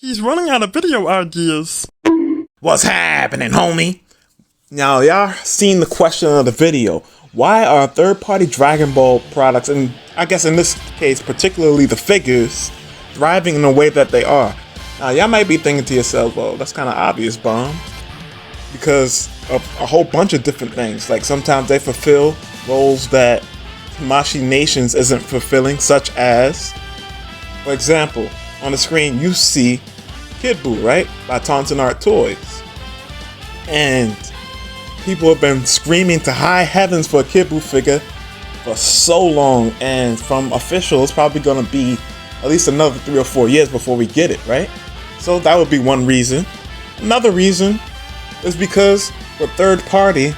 He's running out of video ideas. What's happening, homie? Now, y'all seen the question of the video. Why are third-party Dragon Ball products, and I guess in this case, particularly the figures, thriving in the way that they are? Now, y'all might be thinking to yourself, well, that's kind of obvious, Bomb. Because of a whole bunch of different things. Like, sometimes they fulfill roles that Tamashii Nations isn't fulfilling, such as, for example, on the screen you see Kid Buu, right? By Taunton Art Toys. And people have been screaming to high heavens for a Kid Buu figure for so long, and from official, it's probably gonna be at least another 3 or 4 years before we get it, right? So that would be one reason. Another reason is because with third party,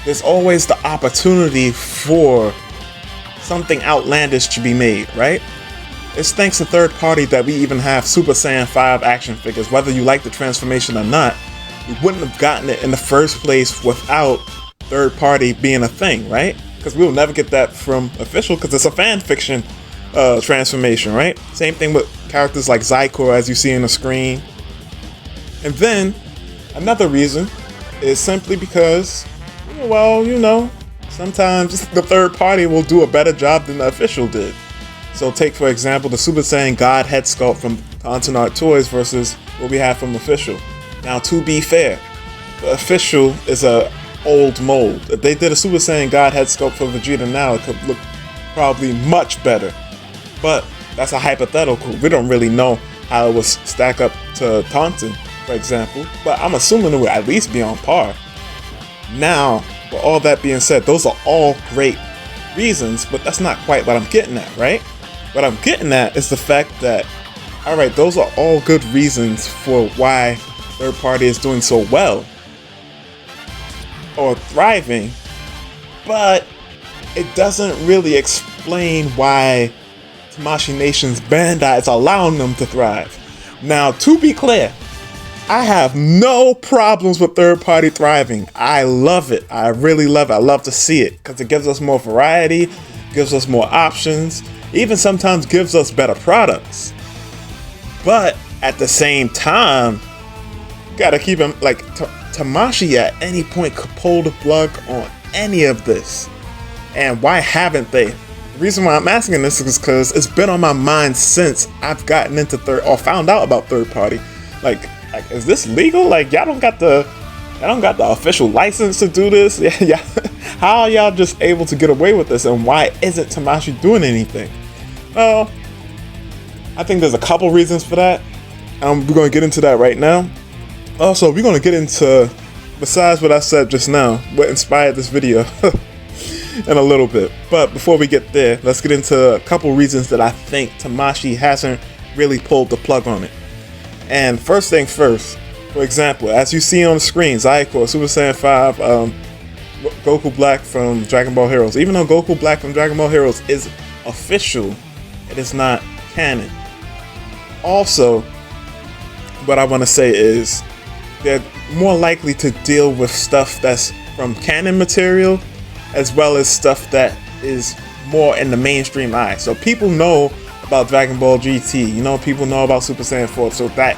there's always the opportunity for something outlandish to be made, right? It's thanks to third party that we even have Super Saiyan 5 action figures. Whether you like the transformation or not, we wouldn't have gotten it in the first place without third party being a thing, right? Because we'll never get that from official because it's a fan fiction transformation, right? Same thing with characters like Zycor, as you see on the screen. And then another reason is simply because, well, you know, sometimes the third party will do a better job than the official did. So take, for example, the Super Saiyan God head sculpt from Taunton Art Toys versus what we have from official. Now, to be fair, the official is a old mold. If they did a Super Saiyan God head sculpt for Vegeta now, it could look probably much better. But that's a hypothetical. We don't really know how it would stack up to Taunton, for example. But I'm assuming it would at least be on par. Now, with all that being said, those are all great reasons, but that's not quite what I'm getting at, right? What I'm getting at is the fact that, alright, those are all good reasons for why third party is doing so well or thriving, but it doesn't really explain why Tamashii Nations Bandai is allowing them to thrive. Now, to be clear, I have no problems with third party thriving. I love it. I really love it. I love to see it because it gives us more variety, gives us more options, even sometimes gives us better products. But at the same time, you gotta keep them like Tamashii at any point could pull the plug on any of this. And why haven't they? The reason why I'm asking this is because it's been on my mind since I've gotten into found out about third party. Like, is this legal? Like, y'all don't got the official license to do this? Yeah. How are y'all just able to get away with this? And why isn't Tamashii doing anything? Well, I think there's a couple reasons for that. We're going to get into that right now. Also, we're going to get into, besides what I said just now, what inspired this video in a little bit. But before we get there, let's get into a couple reasons that I think Tamashii hasn't really pulled the plug on it. And first thing first, for example, as you see on the screen, Zycor, Super Saiyan 5, Goku Black from Dragon Ball Heroes. Even though Goku Black from Dragon Ball Heroes is official, it is not canon. Also, what I want to say is they're more likely to deal with stuff that's from canon material as well as stuff that is more in the mainstream eye. So people know about Dragon Ball GT, you know, people know about Super Saiyan 4, so that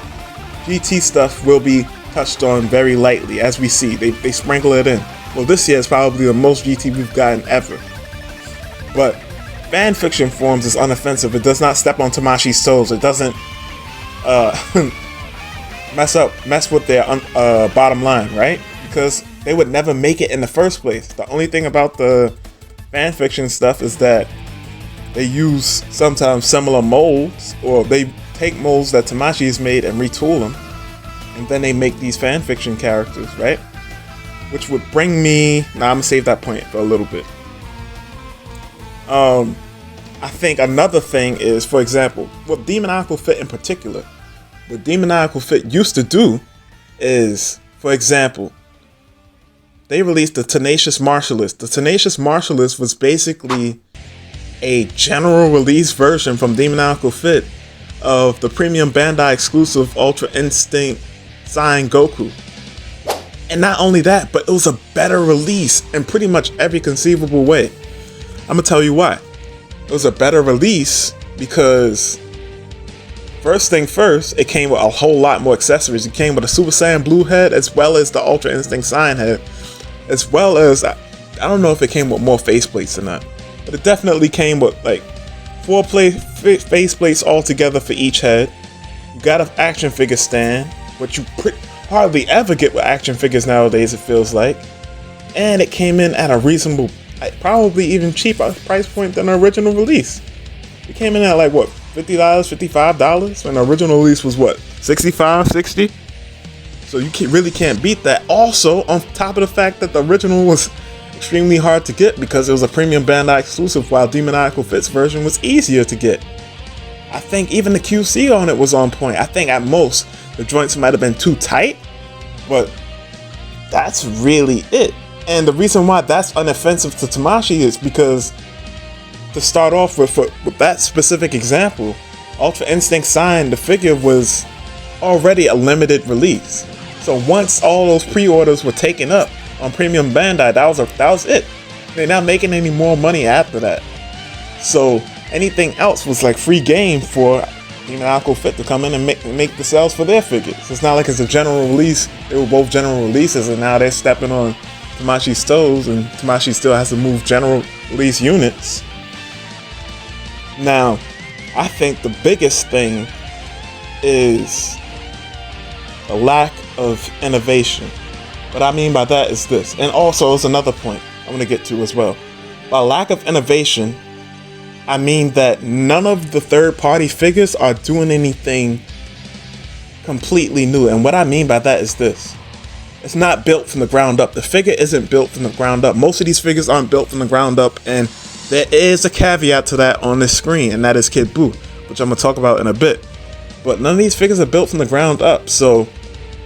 GT stuff will be touched on very lightly, as we see. They sprinkle it in. Well, this year is probably the most GT we've gotten ever. But fan fiction forms is unoffensive. It does not step on Tamashii's toes. It doesn't mess with their bottom line, right? Because they would never make it in the first place. The only thing about the fan fiction stuff is that they use sometimes similar molds, or they take molds that Tamashii's made and retool them, and then they make these fan fiction characters, right? Which would bring me, I'm gonna save that point for a little bit. I think another thing is, for example, what Demoniacal Fit in particular, what Demoniacal Fit used to do is, for example, they released the Tenacious Martialist. The Tenacious Martialist was basically a general release version from Demoniacal Fit of the premium Bandai exclusive Ultra Instinct Saiyan Goku. And not only that, but it was a better release in pretty much every conceivable way. I'm gonna tell you why. It was a better release because First thing first, it came with a whole lot more accessories. It came with a Super Saiyan Blue head, as well as the Ultra Instinct Saiyan head, as well as, I don't know if it came with more faceplates or not, but it definitely came with like 4 faceplates all together for each head. You got an action figure stand, which you hardly ever get with action figures nowadays, it feels like. And it came in at a reasonable, probably even cheaper price point than the original release. It came in at like what, $50, $55, when the original release was what, $65, $60? So you really can't beat that. Also, on top of the fact that the original was extremely hard to get because it was a premium Bandai exclusive, while Demoniacal Fit's version was easier to get. I think even the QC on it was on point. I think at most the joints might have been too tight, but that's really it. And the reason why that's unoffensive to Tamashii is because, to start off with that specific example, Ultra Instinct Saiyan, the figure was already a limited release. So once all those pre-orders were taken up on Premium Bandai, that was it. They're not making any more money after that. So anything else was like free game for Demoniacal Fit to come in and make the sales for their figures. It's not like it's a general release. They were both general releases, and now they're stepping on Tamashii's toes, and Tamashii still has to move general release units. Now, I think the biggest thing is a lack of innovation. What I mean by that is this, and also it's another point I'm going to get to as well. By lack of innovation, I mean that none of the third-party figures are doing anything completely new. And what I mean by that is this. It's not built from the ground up. The figure isn't built from the ground up. Most of these figures aren't built from the ground up, and there is a caveat to that on this screen, and that is Kid Buu, which I'm going to talk about in a bit. But none of these figures are built from the ground up, so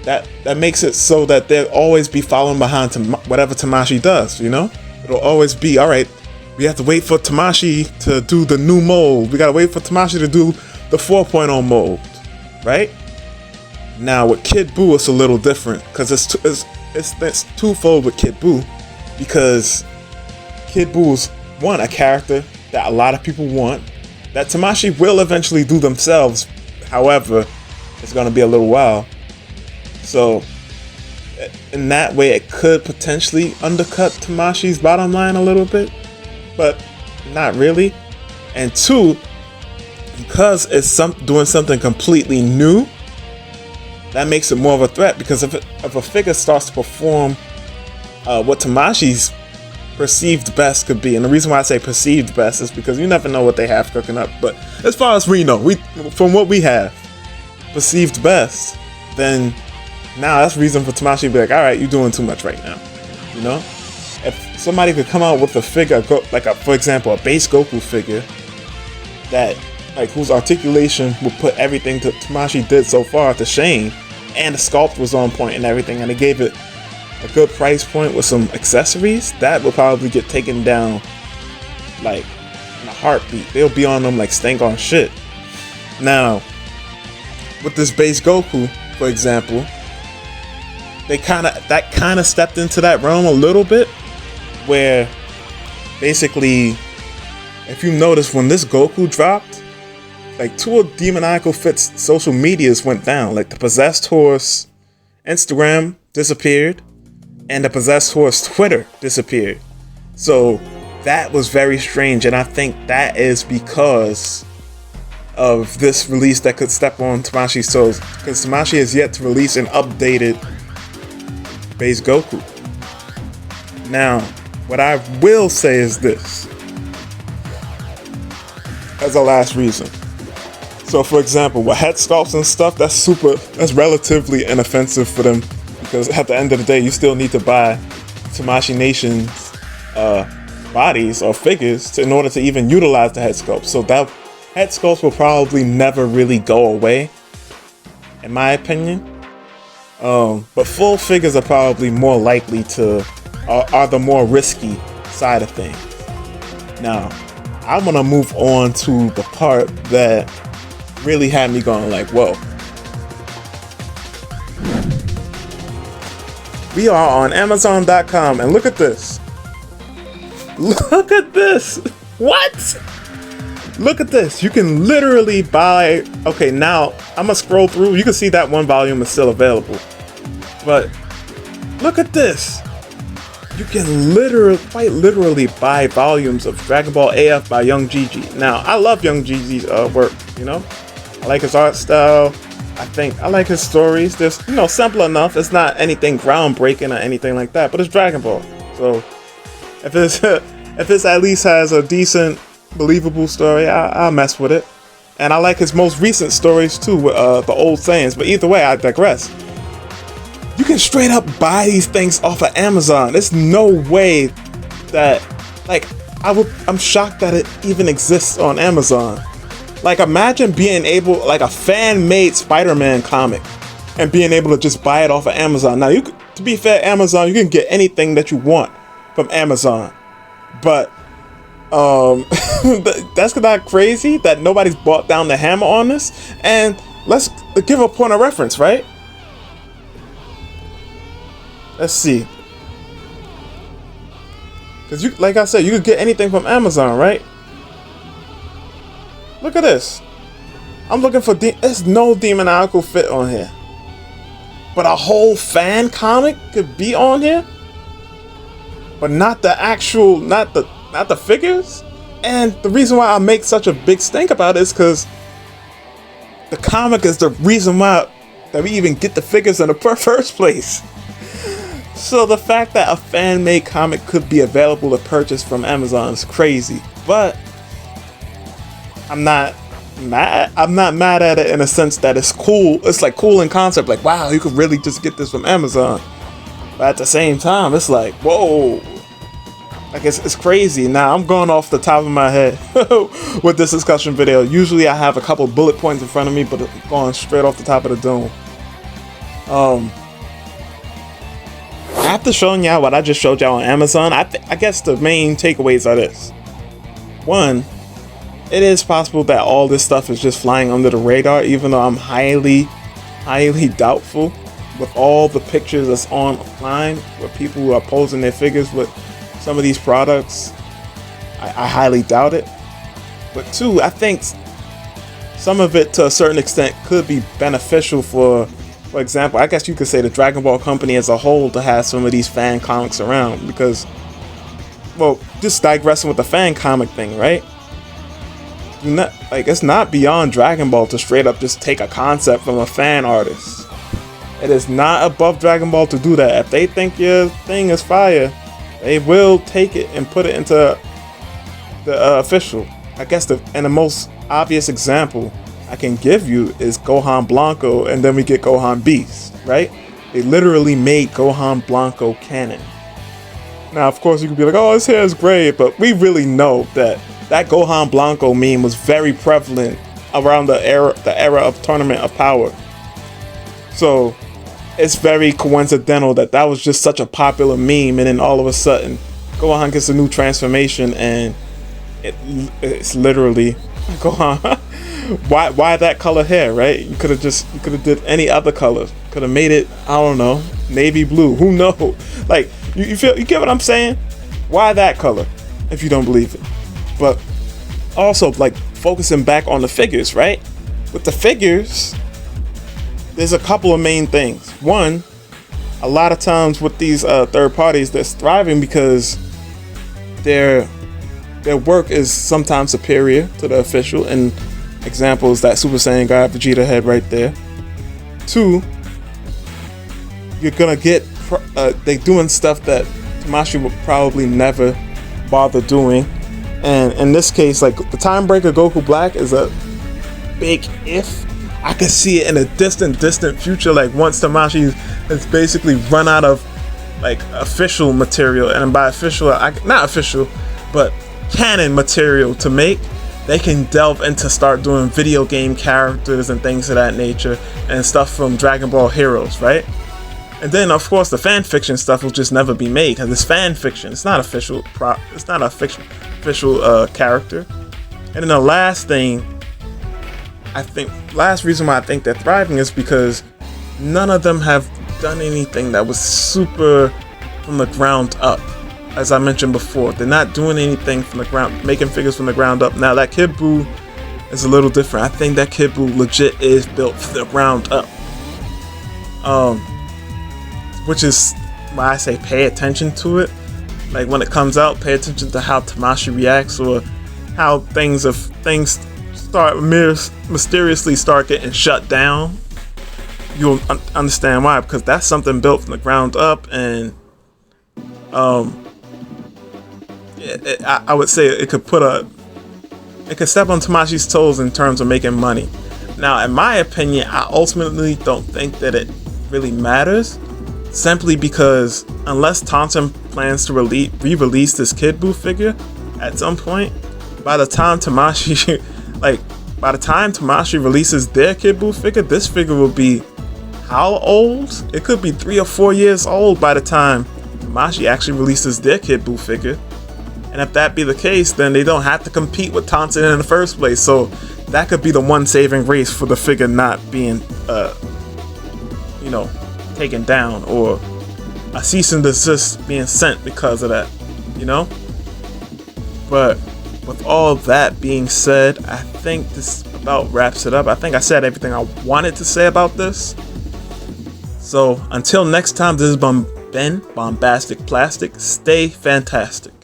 that makes it so that they'll always be following behind whatever Tamashii does, you know? It'll always be, alright, we have to wait for Tamashii to do the new mold. We gotta wait for Tamashii to do the 4.0 mold, right? Now with Kid Buu, it's a little different, because it's twofold with Kid Buu, because Kid Buu's, one, a character that a lot of people want, that Tamashii will eventually do themselves. However, it's gonna be a little while. So in that way, it could potentially undercut Tamashii's bottom line a little bit, but not really. And two, because it's doing something completely new, that makes it more of a threat, because if a figure starts to perform what Tamashii's perceived best could be, and the reason why I say perceived best is because you never know what they have cooking up, but as far as we know, from what we have perceived best, then now that's reason for Tamashii to be like, alright, you're doing too much right now, you know? If somebody could come out with a figure, like for example, a base Goku figure, that, like, whose articulation would put everything that Tamashii did so far to shame, and the sculpt was on point and everything, and they gave it a good price point with some accessories, that will probably get taken down like in a heartbeat. They'll be on them like stank on shit. Now, with this base Goku, for example, that kind of stepped into that realm a little bit, where basically, if you notice, when this Goku dropped, like 2 of Demoniacal Fit's social medias went down. Like the Possessed Horse Instagram disappeared, and the Possessed Horse Twitter disappeared. So that was very strange, and I think that is because of this release that could step on Tamashii's toes, because Tamashii has yet to release an updated base Goku. Now, what I will say is this, as a last reason. So for example, with head sculpts and stuff, that's relatively inoffensive for them, because at the end of the day, you still need to buy Tamashii Nation's bodies or figures in order to even utilize the head sculpt. So that head sculpts will probably never really go away, in my opinion. But full figures are probably more likely to, are the more risky side of things. Now, I want to move on to the part that really had me going like, whoa. We are on Amazon.com, and look at this. Look at this. What? Look at this. You can literally buy. Okay, now I'm gonna scroll through. You can see that one volume is still available. But look at this. You can quite literally buy volumes of Dragon Ball AF by Young Gigi. Now, I love Young Gigi's work, you know? I like his art style. I like his stories. They're, simple enough. It's not anything groundbreaking or anything like that, but it's Dragon Ball. So, if it's at least has a decent, believable story, I'll mess with it. And I like his most recent stories too, with the old sayings. But either way, I digress. You can straight up buy these things off of Amazon. There's no way that, I'm shocked that it even exists on Amazon. Like, imagine being able, like a fan-made Spider-Man comic, and being able to just buy it off of Amazon. Now, to be fair, Amazon, you can get anything that you want from Amazon, but that's not crazy that nobody's brought down the hammer on this. And let's give a point of reference, right? Let's see, because like I said, you could get anything from Amazon, right? Look at this. I'm looking for there's no demoniacal fit on here, but a whole fan comic could be on here, but not the actual, not the figures. And the reason why I make such a big stink about it is because the comic is the reason why that we even get the figures in the first place. So the fact that a fan-made comic could be available to purchase from Amazon is crazy, but I'm not mad at it in a sense that it's cool. It's like cool in concept, like, wow, you could really just get this from Amazon. But at the same time, it's like, whoa, like it's crazy. Now I'm going off the top of my head with this discussion video. Usually I have a couple bullet points in front of me, but I'm going straight off the top of the dome. After showing y'all what I just showed y'all on Amazon, I guess the main takeaways are this. One, it is possible that all this stuff is just flying under the radar, even though I'm highly doubtful with all the pictures that's online where people who are posing their figures with some of these products. I highly doubt it. But two, I think some of it to a certain extent could be beneficial for example, I guess you could say the Dragon Ball company as a whole to have some of these fan comics around, because, well, just digressing with the fan comic thing, right? It's not beyond Dragon Ball to straight up just take a concept from a fan artist. It is not above Dragon Ball to do that. If they think your thing is fire, they will take it and put it into the official. I guess the most obvious example I can give you is Gohan Blanco, and then we get Gohan Beast, right? They literally made Gohan Blanco canon. Now, of course, you could be like, oh, his hair is gray, but we really know that Gohan Blanco meme was very prevalent around the era of Tournament of Power. So it's very coincidental that was just such a popular meme, and then all of a sudden Gohan gets a new transformation, and it's literally Gohan. Why that color hair, right? You could have did any other color. Could have made it, I don't know, navy blue. Who knows? Like, you get what I'm saying? Why that color? If you don't believe it. But also, like, focusing back on the figures, right? With the figures, there's a couple of main things. One, a lot of times with these third parties, they're thriving because their work is sometimes superior to the official, and examples that Super Saiyan God Vegeta had right there. Two, you're gonna get they doing stuff that Tamashii would probably never bother doing, and in this case, like the Time Breaker Goku Black is a big if. I could see it in a distant future, like once Tamashii has basically run out of like official material, and by official, not official, but canon material to make. They can delve into start doing video game characters and things of that nature, and stuff from Dragon Ball Heroes, right? And then of course the fan fiction stuff will just never be made because it's fan fiction. It's not official. It's not a official character. And then the last thing, last reason why I think they're thriving is because none of them have done anything that was super from the ground up. as I mentioned before, they're not doing anything from the ground, making figures from the ground up. Now that Kid Buu is a little different. I think that Kid Buu legit is built from the ground up. Which is why I say pay attention to it. Like when it comes out, pay attention to how Tamashii reacts, or how things start mysteriously start getting shut down. You'll understand why, because that's something built from the ground up, and I would say it could step on Tamashii's toes in terms of making money. Now, in my opinion, I ultimately don't think that it really matters, simply because unless Taunton plans to re-release this Kid Buu figure at some point, by the time Tamashii releases their Kid Buu figure, this figure will be how old? It could be 3 or 4 years old by the time Tamashii actually releases their Kid Buu figure. And if that be the case, then they don't have to compete with Taunton in the first place. So that could be the one saving grace for the figure not being, taken down, or a cease and desist being sent because of that, But with all that being said, I think this about wraps it up. I think I said everything I wanted to say about this. So until next time, this has been Bombastic Plastic. Stay fantastic.